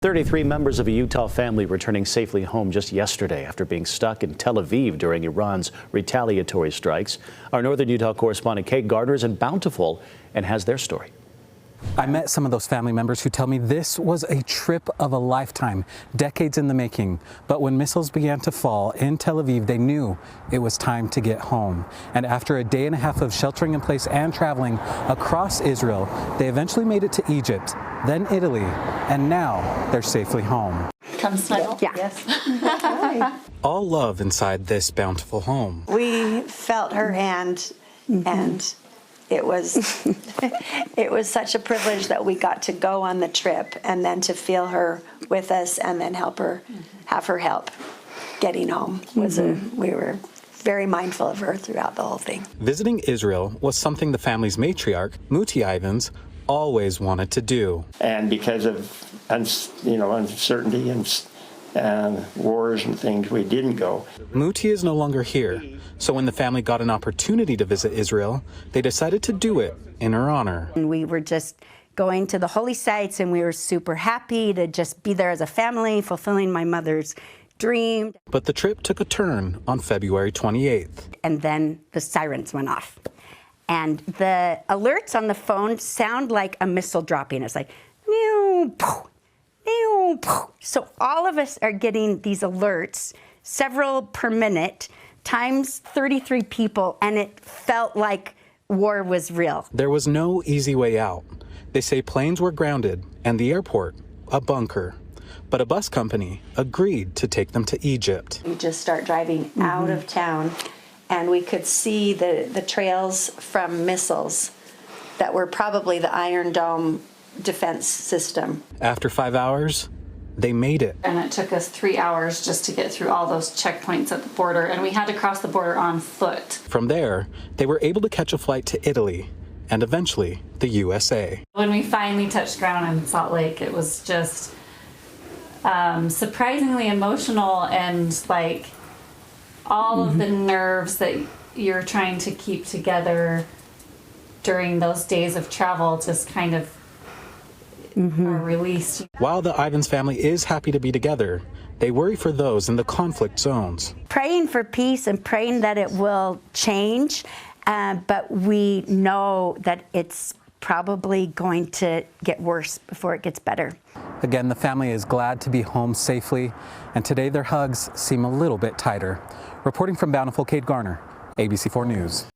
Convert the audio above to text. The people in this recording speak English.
33 members of a Utah family returning safely home just yesterday after being stuck in Tel Aviv during Iran's retaliatory strikes. Our northern Utah correspondent Kate Gardner is in Bountiful and has their story. I met some of those family members who tell me this was a trip of a lifetime, decades in the making. But when missiles began to fall in Tel Aviv, they knew it was time to get home. And after a day and a half of sheltering in place and traveling across Israel, they eventually made it to Egypt, then Italy, and now they're safely home. Come snuggle. Yeah. Yes. All love inside this bountiful home. We felt her hand, and it was such a privilege that we got to go on the trip and then to feel her with us and then have her help getting home. We were very mindful of her throughout the whole thing. Visiting Israel was something the family's matriarch, Muti Ivans, always wanted to do. And because of uncertainty and wars and things, we didn't go. Muti is no longer here, so when the family got an opportunity to visit Israel, they decided to do it in her honor. And we were just going to the holy sites, and we were super happy to just be there as a family, fulfilling my mother's dream. But the trip took a turn on February 28th. And then the sirens went off. And the alerts on the phone sound like a missile dropping. It's like, meow, poof, meow, poof. So all of us are getting these alerts, several per minute, times 33 people, and it felt like war was real. There was no easy way out. They say planes were grounded and the airport a bunker. But a bus company agreed to take them to Egypt. We just start driving out of town, and we could see the trails from missiles that were probably the Iron Dome defense system. After 5 hours, they made it. And it took us 3 hours just to get through all those checkpoints at the border, and we had to cross the border on foot. From there, they were able to catch a flight to Italy and eventually the USA. When we finally touched ground in Salt Lake, it was just surprisingly emotional, and like all of the nerves that you're trying to keep together during those days of travel just kind of are released. While the Ivans family is happy to be together, they worry for those in the conflict zones. Praying for peace and praying that it will change, but we know that it's probably going to get worse before it gets better. Again, the family is glad to be home safely, and today their hugs seem a little bit tighter. Reporting from Bountiful, Kate Garner, ABC4 News.